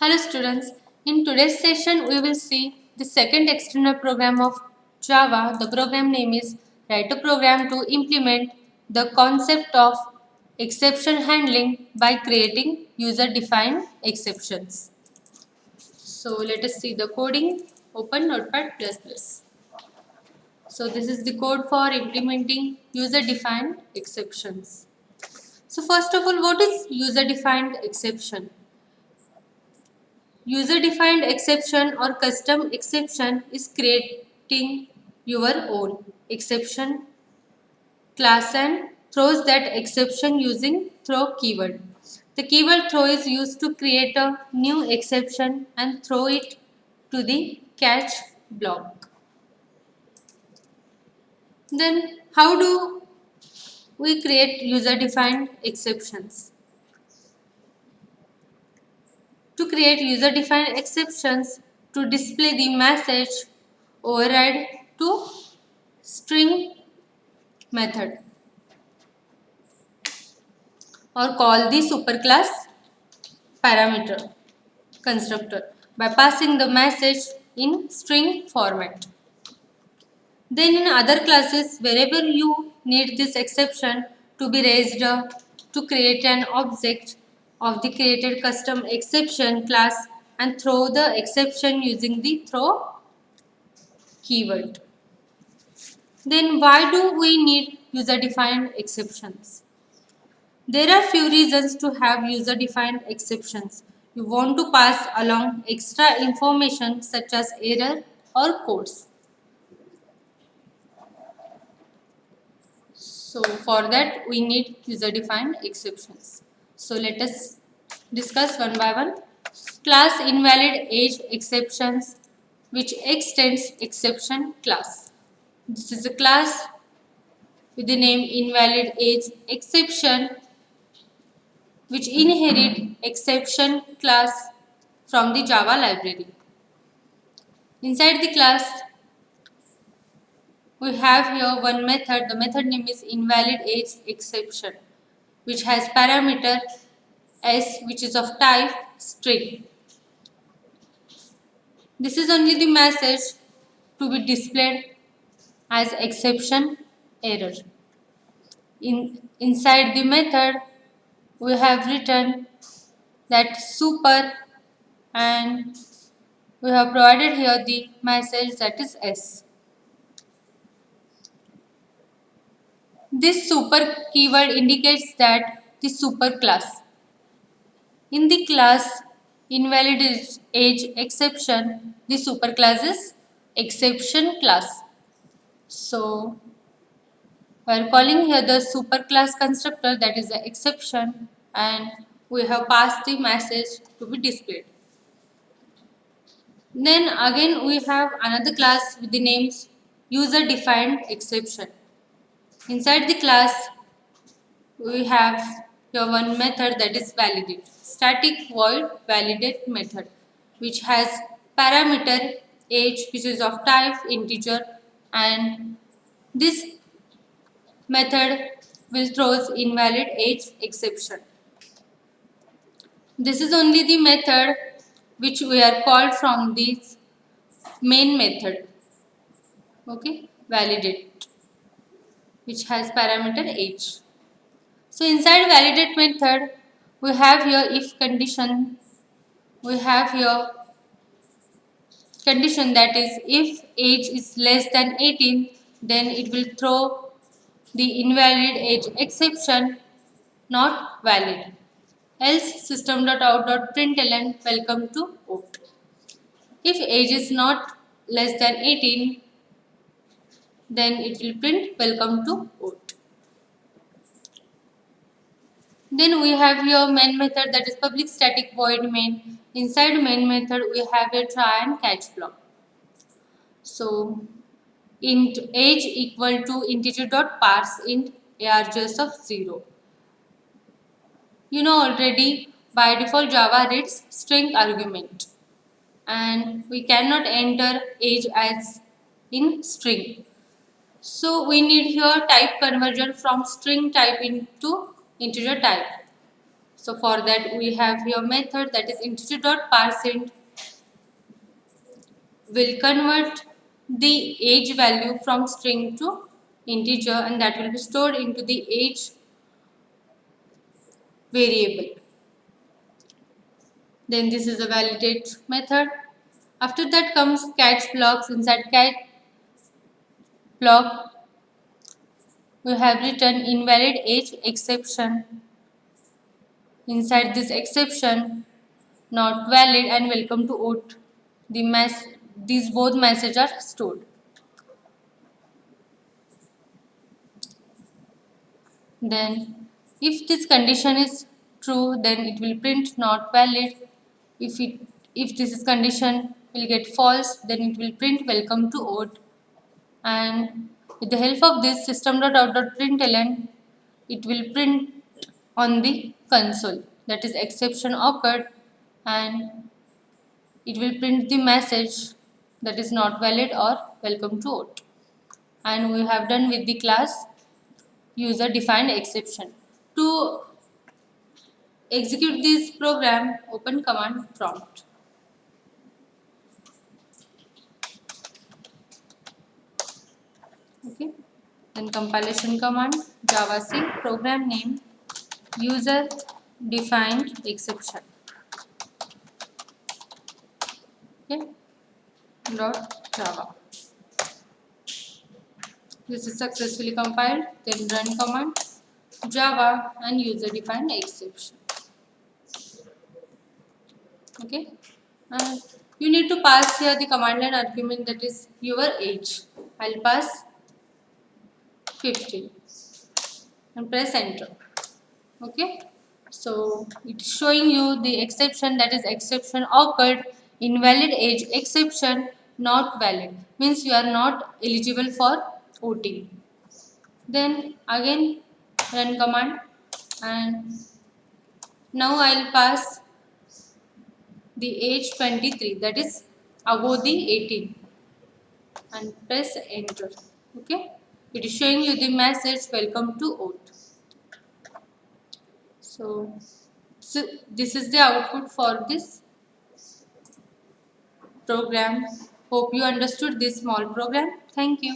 Hello students, in today's session we will see the second external program of Java. The program name is Write a Program to implement the concept of exception handling by creating user-defined exceptions. So let us see the coding. Open Notepad++. So this is the code for implementing user-defined exceptions. So first of all, what is user-defined exception? User-defined exception or custom exception is creating your own exception class and throws that exception using throw keyword. The keyword throw is used to create a new exception and throw it to the catch block. Then how do we create user-defined exceptions? To create user-defined exceptions, to display the message, override to string method or call the superclass parameter constructor by passing the message in string format. Then in other classes, wherever you need this exception to be raised to create an object of the created custom exception class and throw the exception using the throw keyword. Then why do we need user-defined exceptions? There are few reasons to have user-defined exceptions. You want to pass along extra information such as error or codes. So for that we need user-defined exceptions. So let us discuss one by one. Class invalid age exceptions which extends exception class. This is a class with the name invalid age exception which inherit exception class from the Java library. Inside the class, we have here one method. The method name is invalid age exception, which has parameter s, which is of type string. This is only the message to be displayed as exception error. Inside the method, we have written that super and we have provided here the message that is S. This super keyword indicates that the super class. In the class invalid age exception, the super class is exception class. So we are calling here the super class constructor, that is the exception, and we have passed the message to be displayed. Then again we have another class with the names user defined exception. Inside the class we have here one method that is validate, static void validate method, which has parameter age which is of type integer, and this method will throws invalid age exception. This is only the method which we are called from this main method. Okay, validate, which has parameter age. So inside validate method, we have here if condition. We have here condition, that is if age is less than 18, then it will throw the invalid age exception not valid. Else system.out.println welcome to out. If age is not less than 18, then it will print welcome to out. Then we have here main method, that is public static void main. Inside main method we have a try and catch block. So int age equal to integer dot parse int args of 0. You know already by default Java reads string argument and we cannot enter age as in string. So we need here type conversion from string type into integer type. So for that we have here method, that is integer.parseInt will convert the age value from string to integer, and that will be stored into the age variable. Then this is a validate method. After that comes catch blocks. Inside catch block we have written invalid age exception. Inside this exception, not valid and welcome to OAT, these both messages are stored. Then if this condition is true, then it will print not valid. If this is condition will get false, then it will print welcome to OAT. And with the help of this system.out.println, it will print on the console, that is exception occurred, and it will print the message that is not valid or welcome to OAT. And we have done with the class user defined exception. To execute this program, open command prompt. Okay. Then compilation command javac program name user defined exception. Okay. .java. This is successfully compiled. Then run command java and user defined exception. Okay. And you need to pass here the command line argument, that is your age. I'll pass 15 and press enter. Okay. So it's showing you the exception, that is exception occurred, invalid age exception not valid, means you are not eligible for OT. Then again run command, and now I'll pass the age 23, that is above the 18, and press enter. Okay, it is showing you the message welcome to OAT. So this is the output for this program. Hope you understood this small program. Thank you.